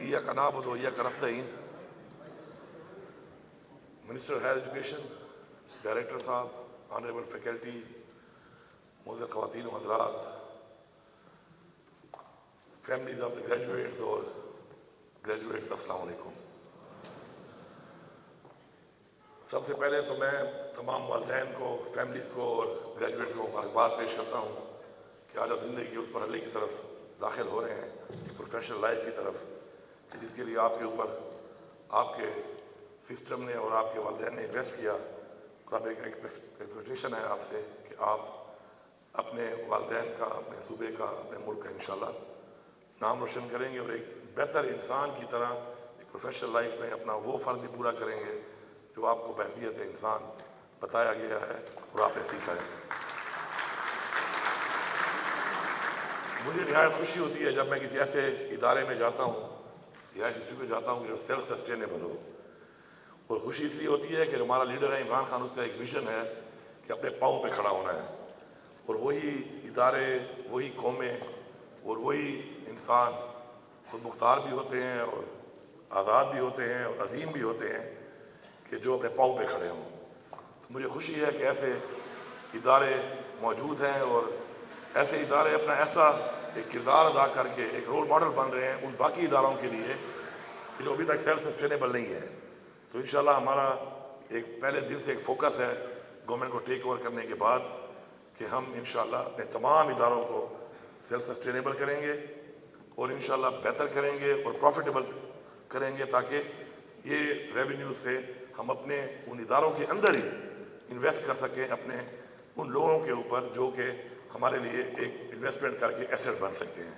إياك نعبد وإياك نستعين. Minister Higher Education, Director صاحب, Honorable Faculty, معزز خواتین و حضرات, Families of the graduates اور graduates, السلام علیکم. سب سے پہلے تو میں تمام والدین کو, فیملیز کو اور گریجویٹس کو مبارکباد پیش کرتا ہوں کہ آج آپ زندگی کی اس مرحلے کی طرف داخل ہو رہے ہیں, ایک پروفیشنل لائف کی طرف, کہ جس کے لیے آپ کے اوپر آپ کے سسٹم نے اور آپ کے والدین نے انویسٹ کیا, اور آپ ایک ایکسپیکٹیشن ہے آپ سے کہ آپ اپنے والدین کا, اپنے صوبے کا, اپنے ملک کا انشاءاللہ نام روشن کریں گے اور ایک بہتر انسان کی طرح ایک پروفیشنل لائف میں اپنا وہ فرض بھی پورا کریں گے جو آپ کو بحیثیت انسان بتایا گیا ہے اور آپ نے سیکھا ہے. مجھے نہایت خوشی ہوتی ہے جب میں کسی ایسے ادارے میں جاتا ہوں یا ایسی انسٹیٹیوٹ میں جاتا ہوں کہ جو سیلف سسٹینیبل ہو, اور خوشی اس لیے ہوتی ہے کہ ہمارا لیڈر ہے عمران خان, اس کا ایک ویژن ہے کہ اپنے پاؤں پہ کھڑا ہونا ہے, اور وہی ادارے, وہی قومیں اور وہی انسان خود مختار بھی ہوتے ہیں اور آزاد بھی ہوتے ہیں اور عظیم بھی ہوتے ہیں کہ جو اپنے پاؤں پہ کھڑے ہوں. تو مجھے خوشی ہے کہ ایسے ادارے موجود ہیں اور ایسے ادارے اپنا ایسا ایک کردار ادا کر کے ایک رول ماڈل بن رہے ہیں ان باقی اداروں کے لیے کہ جو ابھی تک سیلف سسٹینیبل نہیں ہے. تو انشاءاللہ ہمارا ایک پہلے دن سے ایک فوکس ہے گورنمنٹ کو ٹیک اوور کرنے کے بعد کہ ہم انشاءاللہ اپنے تمام اداروں کو سیلف سسٹینیبل کریں گے اور انشاءاللہ بہتر کریں گے اور پروفیٹیبل کریں گے, تاکہ یہ ریونیو سے ہم اپنے ان اداروں کے اندر ہی انویسٹ کر سکیں اپنے ان لوگوں کے اوپر جو کہ ہمارے لیے ایک انویسٹمنٹ کر کے ایسٹ بن سکتے ہیں.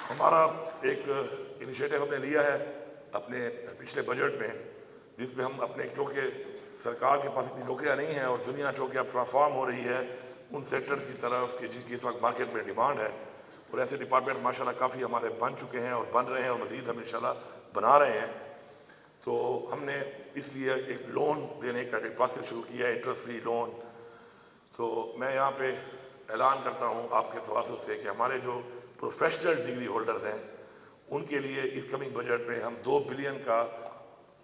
ہمارا ایک انیشیٹو ہم نے لیا ہے اپنے پچھلے بجٹ میں, جس میں ہم اپنے, کیونکہ سرکار کے پاس اتنی نوکریاں نہیں ہیں اور دنیا چونکہ اب ٹرانسفارم ہو رہی ہے ان سیکٹرز کی طرف کہ جن کی اس وقت مارکیٹ میں ڈیمانڈ ہے, اور ایسے ڈپارٹمنٹ ماشاءاللہ کافی ہمارے بن چکے ہیں اور بن رہے ہیں اور مزید ہم انشاءاللہ بنا رہے ہیں. تو ہم نے اس لیے ایک لون دینے کا ایک پروسیس شروع کیا ہے, انٹرسٹ فری لون. تو میں یہاں پہ اعلان کرتا ہوں آپ کے تواسط سے کہ ہمارے جو پروفیشنل ڈگری ہولڈرز ہیں ان کے لیے اس کمنگ بجٹ میں ہم 2 بلین کا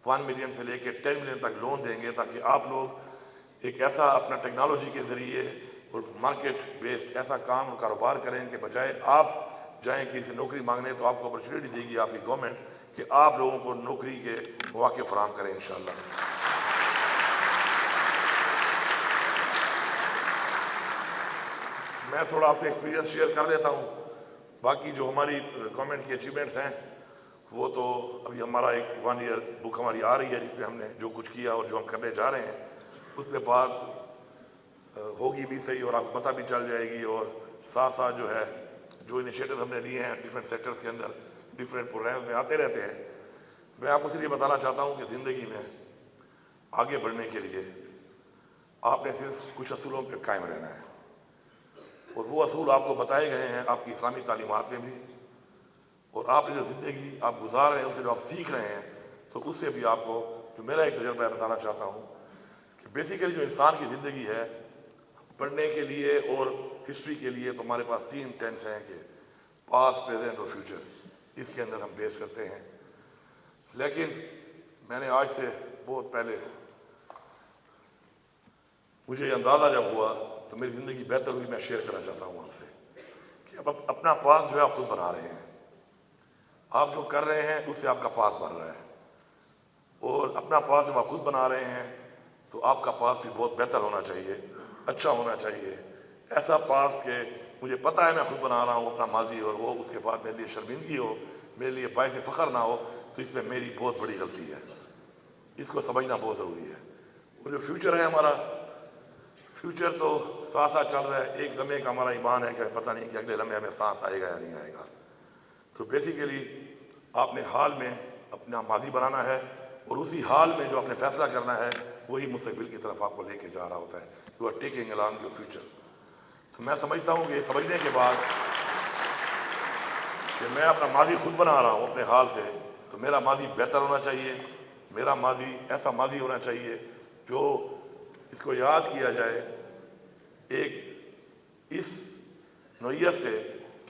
1 ملین سے لے کے 10 ملین تک لون دیں گے, تاکہ آپ لوگ ایک ایسا اپنا ٹیکنالوجی کے ذریعے اور مارکیٹ بیسڈ ایسا کام اور کاروبار کریں کہ بجائے آپ جائیں کسی نوکری مانگنے تو آپ کو اپرچونیٹی دے گی آپ کی گورنمنٹ کہ آپ لوگوں کو نوکری کے مواقع فراہم کریں انشاءاللہ. میں تھوڑا آپ سے ایکسپیرینس شیئر کر لیتا ہوں. باقی جو ہماری گورنمنٹ کی اچیومنٹس ہیں وہ تو ابھی ہمارا ایک 1 ایئر بک ہماری آ رہی ہے جس میں ہم نے جو کچھ کیا اور جو ہم کرنے جا رہے ہیں اس پہ بات ہوگی بھی صحیح اور آپ کو پتہ بھی چل جائے گی. اور ساتھ ساتھ جو ہے جو انیشیٹو ہم نے لیے ہیں ڈفرینٹ سیکٹرز کے اندر ڈفرینٹ پروگرامز میں آتے رہتے ہیں. میں آپ کو صرف یہ بتانا چاہتا ہوں کہ زندگی میں آگے بڑھنے کے لیے آپ نے صرف کچھ اصولوں پہ قائم رہنا ہے, اور وہ اصول آپ کو بتائے گئے ہیں آپ کی اسلامی تعلیمات میں بھی, اور آپ نے جو زندگی آپ گزار رہے ہیں اسے جو آپ سیکھ رہے ہیں تو اس سے بھی آپ کو جو میرا ایک تجربہ ہے بتانا چاہتا ہوں کہ بیسیکلی جو انسان کی زندگی ہے پڑھنے کے لیے اور ہسٹری کے لیے تو ہمارے پاس 3 ٹینس ہیں کہ پاسٹ, پریزنٹ اور فیوچر, اس کے اندر ہم بیس کرتے ہیں. لیکن میں نے آج سے بہت پہلے مجھے یہ اندازہ جب ہوا تو میری زندگی بہتر ہوئی. میں شیئر کرنا چاہتا ہوں آپ سے کہ اب اپنا پاس جو ہے آپ خود بنا رہے ہیں, آپ جو کر رہے ہیں اس سے آپ کا پاس بن رہا ہے, اور اپنا پاس جب آپ خود بنا رہے ہیں تو آپ کا پاس بھی بہت بہتر ہونا چاہیے, اچھا ہونا چاہیے, ایسا پاس کہ مجھے پتہ ہے میں خود بنا رہا ہوں اپنا ماضی اور وہ اس کے بعد میرے لیے شرمندگی ہو, میرے لیے باعث فخر نہ ہو, تو اس میں میری بہت بڑی غلطی ہے. اس کو سمجھنا بہت ضروری ہے. وہ جو فیوچر ہے ہمارا, فیوچر تو ساتھ ساتھ چل رہا ہے. ایک لمحے کا ہمارا ایمان ہے کہ پتہ نہیں کہ اگلے لمحے ہمیں سانس آئے گا یا نہیں آئے گا. تو بیسیکلی آپ نے حال میں اپنا ماضی بنانا ہے اور اسی حال میں جو آپ نے فیصلہ کرنا ہے وہی مستقبل کی طرف آپ کو لے کے جا رہا ہوتا ہے. You are taking along your future. تو میں سمجھتا ہوں کہ یہ سمجھنے کے بعد کہ میں اپنا ماضی خود بنا رہا ہوں اپنے حال سے, تو میرا ماضی بہتر ہونا چاہیے. میرا ماضی ایسا ماضی ہونا چاہیے جو اس کو یاد کیا جائے ایک اس نوعیت سے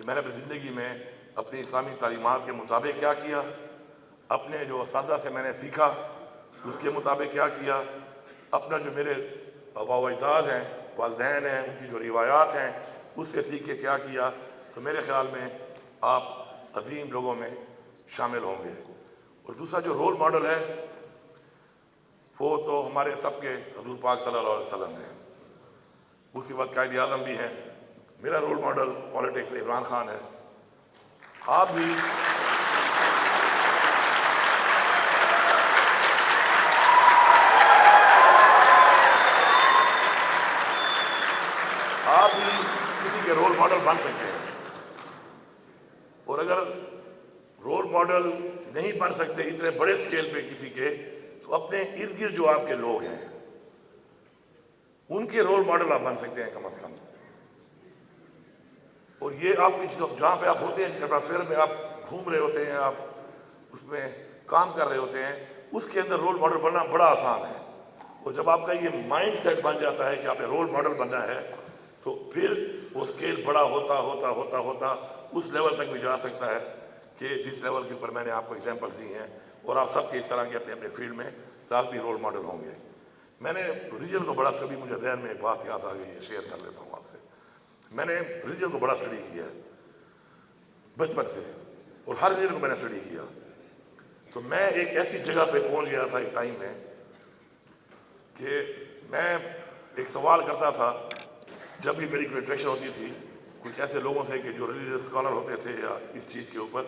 کہ میں نے اپنی زندگی میں اپنی اسلامی تعلیمات کے مطابق کیا کیا، اپنے جو اساتذہ سے میں نے سیکھا اس کے مطابق کیا کیا، اپنا جو میرے آباء و اجداد ہیں، والدین ہیں، ان کی جو روایات ہیں اس سے سیکھ کے کیا کیا، تو میرے خیال میں آپ عظیم لوگوں میں شامل ہوں گے۔ اور دوسرا جو رول ماڈل ہے وہ تو ہمارے سب کے حضور پاک صلی اللہ علیہ وسلم ہیں، اسی وقت قائد اعظم بھی ہیں۔ میرا رول ماڈل پالیٹکس میں عمران خان ہے۔ آپ بھی کسی کے رول ماڈل بن سکتے ہیں، اور اگر رول ماڈل نہیں بن سکتے اتنے بڑے اسکیل پہ کسی کے، تو اپنے ارد گرد جو آپ کے لوگ ہیں ان کے رول ماڈل آپ بن سکتے ہیں کم از کم۔ اور یہ آپ کی جہاں پہ آپ ہوتے ہیں، جس ایٹماسفیئر میں آپ گھوم رہے ہوتے ہیں، آپ اس میں کام کر رہے ہوتے ہیں، اس کے اندر رول ماڈل بننا بڑا آسان ہے۔ اور جب آپ کا یہ مائنڈ سیٹ بن جاتا ہے کہ آپ نے رول ماڈل بننا ہے، تو پھر وہ اسکیل بڑا ہوتا ہوتا ہوتا ہوتا اس لیول تک بھی جا سکتا ہے کہ جس لیول کے اوپر میں نے آپ کو ایگزامپل دی ہیں، اور آپ سب کے اس طرح کے اپنے اپنے فیلڈ میں لازمی رول ماڈل ہوں گے۔ میں نے ریجن کو بڑا اسٹڈی، مجھے ذہن میں ایک بات یاد آ گئی ہے، شیئر کر لیتا ہوں آپ سے۔ میں نے ریجن کو بڑا اسٹڈی کیا ہے بچپن سے، اور ہر ریجن کو میں نے اسٹڈی کیا۔ تو میں ایک ایسی جگہ پہ پہنچ گیا تھا ایک ٹائم میں کہ میں ایک سوال کرتا تھا جب بھی میری کوئی انٹریکشن ہوتی تھی کچھ ایسے لوگوں سے کہ جو ریلیجیس اسکالر ہوتے تھے یا اس چیز کے اوپر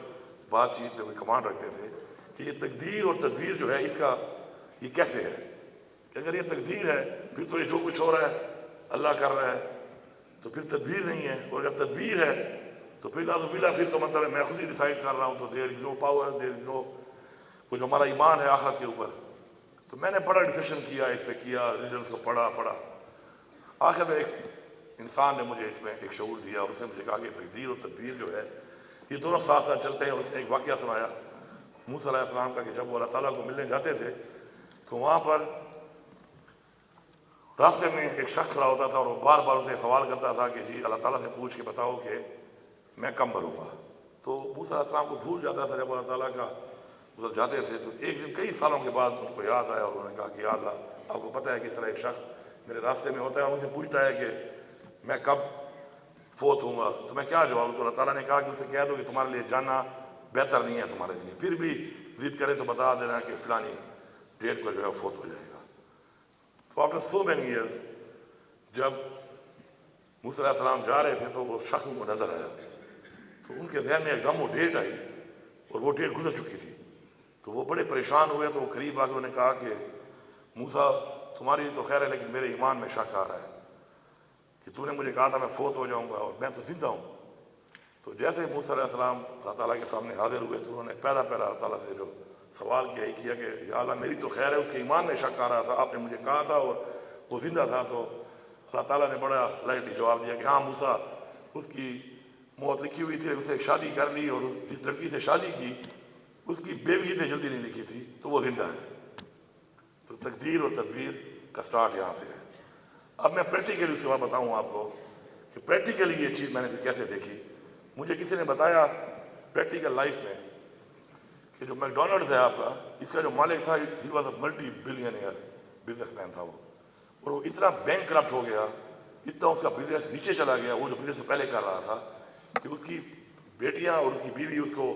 بات چیت پہ کوئی کمانڈ رکھتے تھے، کہ یہ تقدیر اور تدبیر جو ہے اس کا یہ کیسے ہے، کہ اگر یہ تقدیر ہے پھر تو یہ جو کچھ ہو رہا ہے اللہ کر رہا ہے، تو پھر تدبیر نہیں ہے، اور اگر تدبیر ہے تو پھر نعوذ باللہ پھر تو مطلب ہے میں خود ہی ڈیسائیڈ کر رہا ہوں، تو دیر از نو پاور، دیر از نو، وہ جو ہمارا ایمان ہے آخرت کے اوپر۔ تو میں نے بڑا ڈسکشن کیا، اس پہ کیا، ریلیجنس کو پڑھا، آخر میں ایک انسان نے مجھے اس میں ایک شعور دیا، اور اس نے مجھے کہا کہ تقدیر اور تدبیر جو ہے یہ دونوں ساتھ ساتھ چلتے ہیں۔ اور اس نے ایک واقعہ سنایا موسیٰ علیہ السلام کا، کہ جب وہ اللہ تعالیٰ کو ملنے جاتے تھے تو وہاں پر راستے میں ایک شخص کھڑا ہوتا تھا، اور وہ بار بار اسے سوال کرتا تھا کہ جی اللہ تعالیٰ سے پوچھ کے بتاؤ کہ میں کب مروں گا۔ تو موسیٰ علیہ السلام کو بھول جاتا تھا جب اللہ تعالیٰ کا ادھر جاتے تھے۔ تو ایک دن کئی سالوں کے بعد ان کو یاد آیا، اور انہوں نے کہا کہ یا اللہ، آپ کو پتہ ہے کہ اس طرح ایک شخص میرے راستے میں ہوتا ہے اور مجھ سے پوچھتا ہے کہ میں کب فوت ہوں گا، تو میں کیا جواب دوں؟ تو اللہ تعالیٰ نے کہا کہ اسے کہہ دو کہ تمہارے لیے جاننا بہتر نہیں ہے تمہارے لیے، پھر بھی ضد کرے تو بتا دینا کہ فلانی ڈیٹ کو جو ہے فوت ہو جائے گا۔ تو آفٹر سو مینی ایئرز جب موسیٰ علیہ السلام جا رہے تھے تو وہ شخص کو نظر آیا، تو ان کے ذہن میں ایک دم وہ ڈیٹ آئی، اور وہ ڈیٹ گزر چکی تھی۔ تو وہ بڑے پریشان ہوئے، تو وہ قریب آ کے انہوں نے کہا کہ موسیٰ تمہاری تو خیر ہے لیکن میرے ایمان میں شک آ رہا ہے کہ تو نے مجھے کہا تھا میں فوت ہو جاؤں گا اور میں تو زندہ ہوں۔ تو جیسے موسیٰ علیہ السلام اللہ تعالیٰ کے سامنے حاضر ہوئے تو انہوں نے پہلا اللہ تعالیٰ سے جو سوال کیا کہ یا اللہ میری تو خیر ہے، اس کے ایمان میں شک آ رہا تھا، آپ نے مجھے کہا تھا اور وہ زندہ تھا۔ تو اللہ تعالیٰ نے بڑا لائٹلی جواب دیا کہ ہاں موسیٰ، اس کی موت لکھی ہوئی تھی، اس نے ایک شادی کر لی اور جس لڑکی سے شادی کی اس کی بیوی نے جلدی نہیں لکھی تھی، تو وہ زندہ ہے۔ تو تقدیر اور تدبیر کا سٹارٹ یہاں سے ہے۔ اب میں پریکٹیکلی اس کے بعد بتاؤں آپ کو کہ پریکٹیکلی یہ چیز میں نے کیسے دیکھی۔ مجھے کسی نے بتایا پریکٹیکل لائف میں کہ جو میکڈونلڈز ہے آپ کا، اس کا جو مالک تھا he was a multi billionaire business man تھا وہ، اور وہ اتنا بینک کرپٹ ہو گیا، اتنا اس کا بزنس نیچے چلا گیا، وہ جو بزنس پہلے کر رہا تھا، کہ اس کی بیٹیاں اور اس کی بیوی اس کو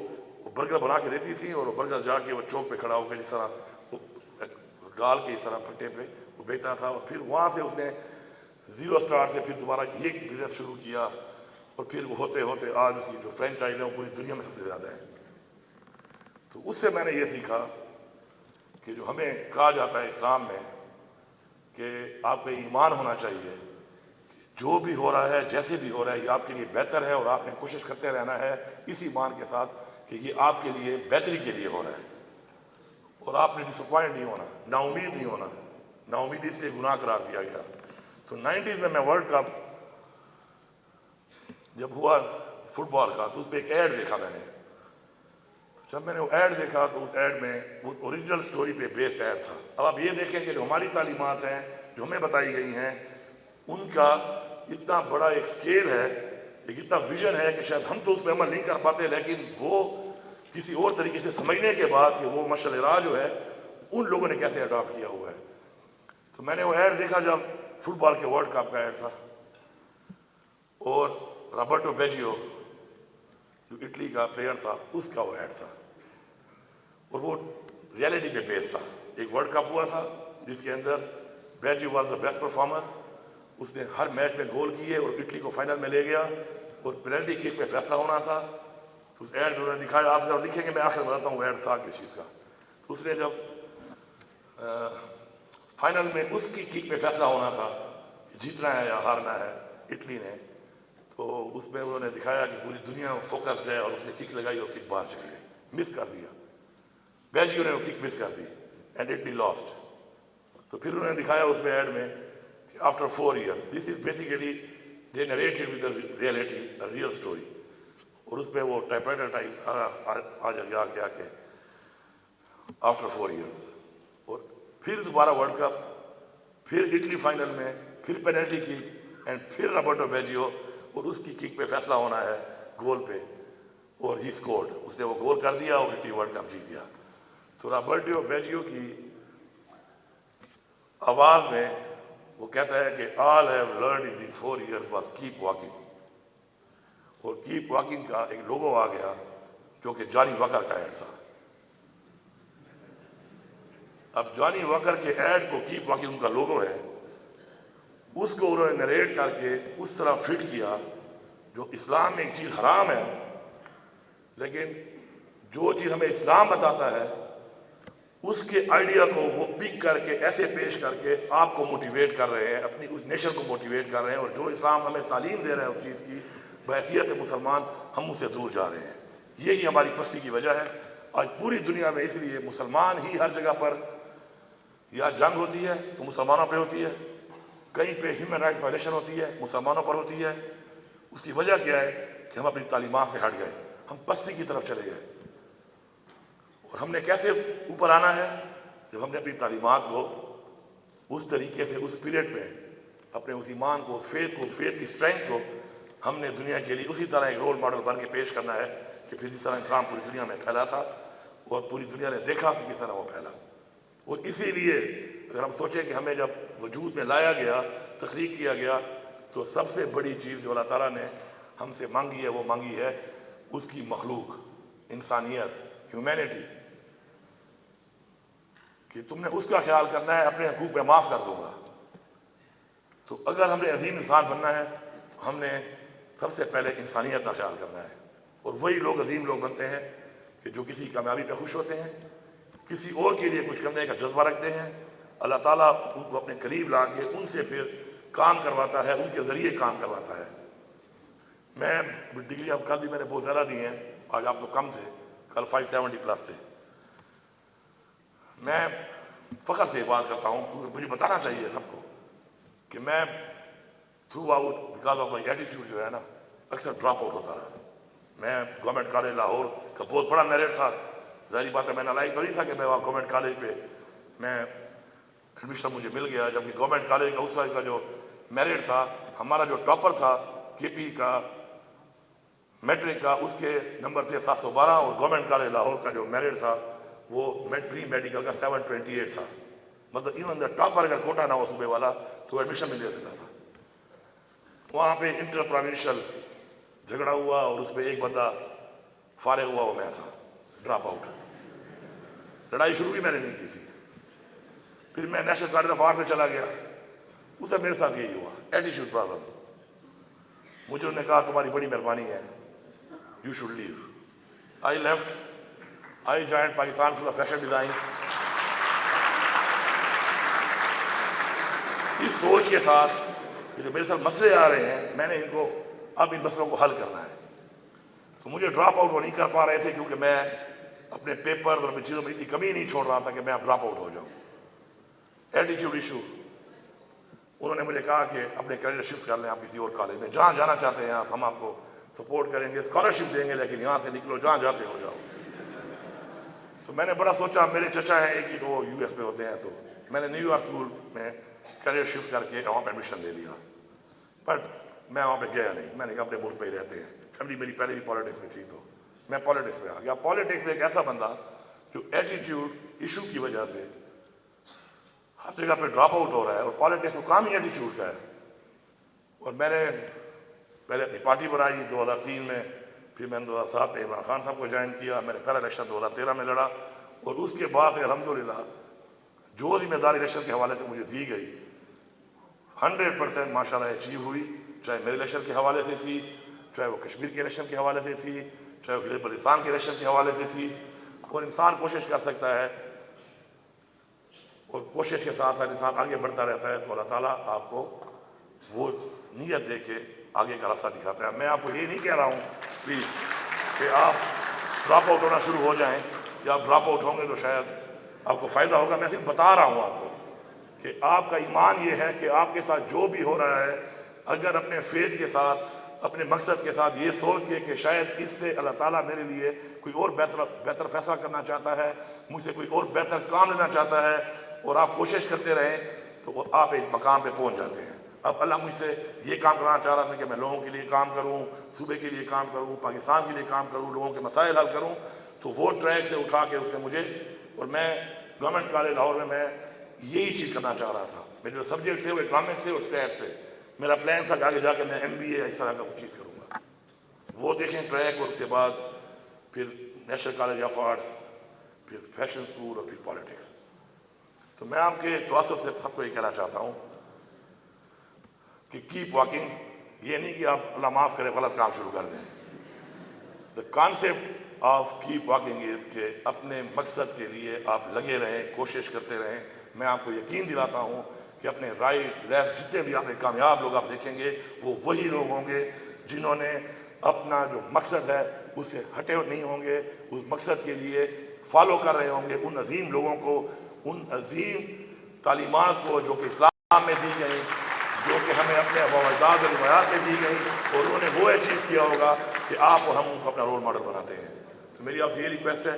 برگر بنا کے دیتی تھی، اور وہ برگر جا کے وہ چوک پہ کھڑا ہو کے جس طرح وہ ڈال کے اس طرح پھٹے پہ وہ بیچتا تھا، اور پھر وہاں سے اس نے زیرو سٹارٹ سے پھر دوبارہ یہ بزنس شروع کیا، اور پھر وہ ہوتے ہوتے آج اس کی جو فرینچائز ہے وہ پوری دنیا میں سب سے زیادہ ہے۔ تو اس سے میں نے یہ سیکھا کہ جو ہمیں کہا جاتا ہے اسلام میں کہ آپ کا ایمان ہونا چاہیے کہ جو بھی ہو رہا ہے جیسے بھی ہو رہا ہے یہ آپ کے لیے بہتر ہے، اور آپ نے کوشش کرتے رہنا ہے اس ایمان کے ساتھ کہ یہ آپ کے لیے بہتری کے لیے ہو رہا ہے، اور آپ نے ڈس اپوائنٹ نہیں ہونا، نا امید نہیں ہونا۔ نا امیدی اس لیے گناہ قرار دیا گیا۔ تو 90s میں ورلڈ کپ جب ہوا فٹ بال کا، تو اس پہ ایک ایڈ دیکھا میں نے۔ جب میں نے وہ ایڈ دیکھا تو اس ایڈ میں وہ اوریجنل سٹوری پہ بیسڈ ایڈ تھا۔ اب آپ یہ دیکھیں کہ جو ہماری تعلیمات ہیں جو ہمیں بتائی گئی ہیں ان کا اتنا بڑا ایک سکیل ہے، ایک اتنا ویژن ہے کہ شاید ہم تو اس پہ عمل نہیں کر پاتے، لیکن وہ کسی اور طریقے سے سمجھنے کے بعد کہ وہ مشعل راہ جو ہے ان لوگوں نے کیسے اڈاپٹ کیا ہوا ہے۔ تو میں نے وہ ایڈ دیکھا جب فٹ بال کے ورلڈ کپ کا ایڈ تھا، اور رابرٹو بیجیو جو اٹلی کا پلیئر تھا اس کا وہ ایڈ تھا، اور وہ ریئلٹی پہ بیس تھا۔ ایک ورلڈ کپ ہوا تھا جس کے اندر بیجیو واز دا بیسٹ پرفارمر، اس نے ہر میچ میں گول کیے اور اٹلی کو فائنل میں لے گیا، اور پینلٹی کک میں فیصلہ ہونا تھا۔ تو اس ایڈ انہوں نے دکھایا، آپ جب لکھیں گے میں آخر بتاتا ہوں ایڈ تھا کس چیز کا۔ اس نے جب فائنل میں اس کی کک میں فیصلہ ہونا تھا کہ جیتنا ہے یا ہارنا ہے اٹلی نے، تو اس میں انہوں نے دکھایا کہ پوری دنیا فوکسڈ ہے، اور اس نے کک لگائی اور کک باہر چلی گئی، مس کر دیا، بیجیو نے وہ کک مس کر دی اینڈ اٹلی لاسٹ۔ تو پھر انہوں نے دکھایا اس میں ایڈ میں کہ after 4 years this is basically they narrated with reality real story, اور اس پہ وہ ٹائپ رائٹر ٹائپ آ گیا کہ آفٹر 4 years، اور پھر دوبارہ ورلڈ کپ، پھر اٹلی فائنل میں، پھر پینلٹی کک اینڈ پھر رابرٹو بیجیو، اور اس کی کک پہ فیصلہ ہونا ہے گول پہ، اور ہی اسکورڈ، اس نے وہ گول کر دیا اور اٹلی ورلڈ کپ جیت گیا۔ تو رابرٹو بیجیو کی آواز میں وہ کہتا ہے کہ all have learned in these 4 years was keep walking, اور کیپ واکنگ کا ایک لوگو آ گیا جو کہ جانی واکر کا ایڈ تھا۔ اب جانی واکر کے ایڈ کو کیپ واکنگ ان کا لوگو ہے، اس کو انہوں نے نریٹ کر کے اس طرح فٹ کیا جو اسلام میں ایک چیز حرام ہے، لیکن جو چیز ہمیں اسلام بتاتا ہے اس کے آئیڈیا کو وہ پک کر کے ایسے پیش کر کے آپ کو موٹیویٹ کر رہے ہیں، اپنی اس نیشن کو موٹیویٹ کر رہے ہیں، اور جو اسلام ہمیں تعلیم دے رہا ہے اس چیز کی، بحیثیت مسلمان ہم اس سے دور جا رہے ہیں۔ یہی ہماری پستی کی وجہ ہے۔ آج پوری دنیا میں اس لیے مسلمان ہی ہر جگہ پر یا جنگ ہوتی ہے تو مسلمانوں پہ ہوتی ہے، کہیں پہ ہیومن رائٹس وائلیشن ہوتی ہے مسلمانوں پر ہوتی ہے۔ اس کی وجہ کیا ہے کہ ہم اپنی تعلیمات سے ہٹ گئے، ہم پستی کی طرف چلے گئے۔ اور ہم نے کیسے اوپر آنا ہے؟ جب ہم نے اپنی تعلیمات کو اس طریقے سے اس پیریڈ میں اپنے اس ایمان کو، اس فیتھ کو، اس فیتھ کی اسٹرینتھ کو ہم نے دنیا کے لیے اسی طرح ایک رول ماڈل بن کے پیش کرنا ہے کہ پھر جس طرح اسلام پوری دنیا میں پھیلا تھا اور پوری دنیا نے دیکھا کہ کس طرح وہ پھیلا۔ اور اسی لیے اگر ہم سوچیں کہ ہمیں جب وجود میں لایا گیا، تخلیق کیا گیا، تو سب سے بڑی چیز جو اللہ تعالیٰ نے ہم سے مانگی ہے وہ مانگی ہے اس کی مخلوق، انسانیت، ہیومینٹی، کہ تم نے اس کا خیال کرنا ہے، اپنے حقوق میں معاف کر دوں گا۔ تو اگر ہم نے عظیم انسان بننا ہے تو ہم نے سب سے پہلے انسانیت کا خیال کرنا ہے، اور وہی لوگ عظیم لوگ بنتے ہیں کہ جو کسی کامیابی پہ خوش ہوتے ہیں، کسی اور کے لیے کچھ کرنے کا جذبہ رکھتے ہیں، اللہ تعالیٰ ان کو اپنے قریب لا کے ان سے پھر کام کرواتا ہے، ان کے ذریعے کام کرواتا ہے۔ میں ڈگری اب کل بھی میں نے بہت زیادہ دی ہیں، آج آپ تو کم تھے، کل 570+ تھے۔ میں فخر سے بات کرتا ہوں، مجھے بتانا چاہیے سب کو کہ میں through out because of my attitude جو ہے نا اکثر ڈراپ آؤٹ ہوتا رہا۔ میں گورنمنٹ کالج لاہور کا بہت بڑا میرٹ تھا، ظاہری بات ہے میں نالائق تو نہیں تھا کہ میں وہاں گورنمنٹ کالج پہ میں ایڈمیشن مجھے مل گیا، جبکہ گورنمنٹ کالج کا اس وقت کا جو میرٹ تھا، ہمارا جو ٹاپر تھا کے پی کا میٹرک کا، اس کے نمبر تھے 712، اور گورنمنٹ کالج لاہور کا جو میرٹ تھا وہ پری میڈیکل کا 728 تھا۔ مطلب ایون دا ٹاپر اگر کوٹا نہ ہو صوبے والا تو ایڈمیشن مل سکتا تھا۔ وہاں پہ انٹر پروونشل جھگڑا ہوا اور اس میں ایک بندہ فارغ ہوا، وہ میں تھا، ڈراپ آؤٹ۔ لڑائی شروع بھی میں نے نہیں کی تھی۔ پھر میں نیشنل کالج آف آرٹ میں چلا گیا، ادھر میرے ساتھ یہی ہوا، ایٹیٹیوڈ پرابلم۔ مجھے انہوں نے کہا تمہاری بڑی مہربانی ہے، you should leave. I left, I joined Pakistan school of fashion design, اس سوچ کے ساتھ کہ جو میرے ساتھ مسئلے آ رہے ہیں میں نے ان کو اب ان مسئلوں کو حل کرنا ہے۔ تو مجھے ڈراپ آؤٹ وہ نہیں کر پا رہے تھے کیونکہ میں اپنے پیپر اور اپنی چیزوں میں اتنی کمی نہیں چھوڑ رہا تھا کہ میں اب ڈراپ آؤٹ ہو جاؤں۔ ایٹیٹیوڈ ایشو، انہوں نے مجھے کہا کہ اپنے کیریئر شفٹ کر لیں آپ کسی اور کالج میں، جہاں جانا چاہتے ہیں آپ، ہم آپ کو سپورٹ کریں گے، اسکالرشپ دیں گے، لیکن یہاں سے نکلو، جہاں جاتے ہو جاؤ۔ تو میں نے بڑا سوچا، میرے چچا ہیں ایک ہی تو وہ یو ایس میں ہوتے ہیں، تو میں نے نیو یارک اسکول میں کیریئر شفٹ کر کے وہاں پہ ایڈمیشن لے لیا۔ بٹ میں وہاں پہ گیا نہیں. میں نے کہا اپنے ملک پہ ہی رہتے ہیں. فیملی میری پہلے بھی پالیٹکس میں تھی تو میں پالیٹکس میں آ گیا. پالیٹکس میں ایک ایسا بندہ جو ایٹیٹیوڈ ایشو کی وجہ سے ہر جگہ پہ ڈراپ آؤٹ ہو رہا ہے, اور پالیٹکس کو کام ہی ایٹیٹیوڈ کا ہے. اور میں نے پہلے اپنی پارٹی بنائی 2003 میں, پھر میں نے 2007 میں عمران خان صاحب کو جوائن کیا. میں نے پہلا الیکشن 2013 میں لڑا, اور اس کے بعد الحمدللہ جو ذمہ داری الیکشن کے حوالے سے مجھے دی گئی 100% ماشاءاللہ اچیو ہوئی. چاہے میرے الیکشن کے حوالے سے تھی, چاہے وہ کشمیر کے الیکشن کے حوالے سے تھی, چاہے وہ گلگت بلتستان کے الیکشن کے حوالے سے تھی. اور انسان کوشش کر سکتا ہے, اور کوشش کے ساتھ ساتھ انسان آگے بڑھتا رہتا ہے, تو اللہ تعالیٰ آپ کو وہ نیت دے کے آگے کا راستہ دکھاتا ہے. میں آپ کو یہ نہیں کہہ رہا ہوں پلیز کہ آپ ڈراپ آؤٹ ہونا شروع ہو جائیں, کہ آپ ڈراپ آؤٹ ہوں گے تو شاید آپ کو فائدہ ہوگا. میں صرف بتا رہا ہوں آپ کو کہ آپ کا ایمان یہ ہے کہ آپ کے ساتھ جو بھی ہو رہا ہے, اگر اپنے فیتھ کے ساتھ, اپنے مقصد کے ساتھ یہ سوچ کے کہ شاید اس سے اللہ تعالیٰ میرے لیے کوئی اور بہتر فیصلہ کرنا چاہتا ہے, مجھ سے کوئی اور بہتر کام لینا چاہتا ہے, اور آپ کوشش کرتے رہیں, تو آپ ایک مقام پہ پہنچ جاتے ہیں. اب اللہ مجھ سے یہ کام کرانا چاہ رہا تھا کہ میں لوگوں کے لیے کام کروں, صوبے کے لیے کام کروں, پاکستان کے لیے کام کروں, لوگوں کے مسائل حل کروں. تو وہ ٹریک سے اٹھا کے اس نے مجھے, اور میں گورنمنٹ کالج لاہور میں یہی چیز کرنا چاہ رہا تھا. میرے جو سبجیکٹ تھے وہ اکنامکس تھے اور اسٹیٹس تھے. میرا پلان تھا کہ آگے جا کے میں MBA اس طرح کا کچھ چیز کروں گا. وہ دیکھیں ٹریک, اور اس کے بعد پھر نیشنل کالج آف آرٹس, پھر فیشن اسکول, اور پھر پالیٹکس. تو میں آپ کے توسط سے سب کو یہ کہنا چاہتا ہوں کہ کیپ واکنگ. یہ نہیں کہ آپ اللہ معاف کرے غلط کام شروع کر دیں. The concept of keep walking is کہ اپنے مقصد کے لیے آپ لگے رہیں, کوشش کرتے رہیں. میں آپ کو یقین دلاتا ہوں کہ اپنے رائٹ لیفٹ جتنے بھی آپ کامیاب لوگ آپ دیکھیں گے, وہ وہی لوگ ہوں گے جنہوں نے اپنا جو مقصد ہے اس سے ہٹے نہیں ہوں گے, اس مقصد کے لیے فالو کر رہے ہوں گے ان عظیم لوگوں کو, ان عظیم تعلیمات کو جو کہ اسلام میں دی گئیں, جو کہ ہمیں اپنے اجداد اور روایات میں دی گئیں, اور انہوں نے وہ اچیو کیا ہوگا کہ آپ اور ہم ان کو اپنا رول ماڈل بناتے ہیں. تو میری آپ سے یہ ریکویسٹ ہے,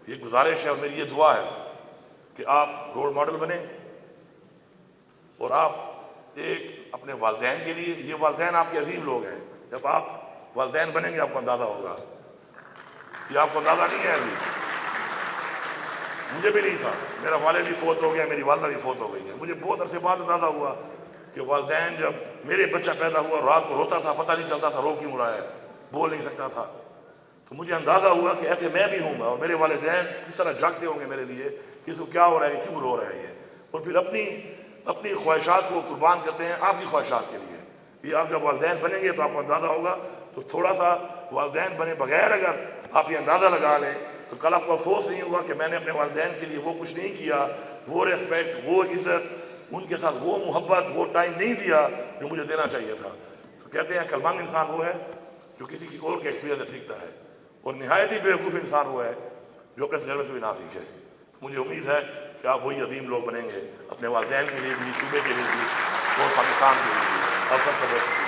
یہ گزارش ہے, اور میری یہ دعا ہے کہ آپ رول ماڈل بنیں, اور آپ ایک اپنے والدین کے لیے, یہ والدین آپ کے عظیم لوگ ہیں. جب آپ والدین بنیں گے آپ کو اندازہ ہوگا, یہ آپ کو اندازہ نہیں ہے. ابھی مجھے بھی نہیں تھا, میرا والد بھی فوت ہو گیا, میری والدہ بھی فوت ہو گئی ہے. مجھے بہت عرصے بعد اندازہ ہوا کہ والدین, جب میرے بچہ پیدا ہوا رات کو روتا تھا, پتہ نہیں چلتا تھا رو کیوں رہا ہے, بول نہیں سکتا تھا. تو مجھے اندازہ ہوا کہ ایسے میں بھی ہوں گا, اور میرے والدین کس طرح جاگتے ہوں گے میرے لیے کہ اس کو کیا ہو رہا ہے, کیوں رو رہا ہے یہ, اور پھر اپنی خواہشات کو قربان کرتے ہیں آپ کی خواہشات کے لیے. یہ آپ جب والدین بنیں گے تو آپ کو اندازہ ہوگا. تو تھوڑا سا والدین بنے بغیر اگر آپ یہ اندازہ لگا لیں تو کل آپ کو افسوس نہیں ہوگا کہ میں نے اپنے والدین کے لیے وہ کچھ نہیں کیا, وہ ریسپیکٹ, وہ عزت, ان کے ساتھ وہ محبت, وہ ٹائم نہیں دیا جو مجھے دینا چاہیے تھا. تو کہتے ہیں عقلمند انسان وہ ہے جو کسی کی اور کے ایکسپیرینس سے سیکھتا ہے, اور نہایت ہی بیوقوف انسان وہ ہے جو اپنے تجربے سے بھی نہ سیکھے. تو مجھے امید ہے کہ آپ وہی عظیم لوگ بنیں گے, اپنے والدین کے لیے بھی, صوبے کے لیے بھی, اور پاکستان کے لیے بھی. آپ سب کا بہت شکریہ.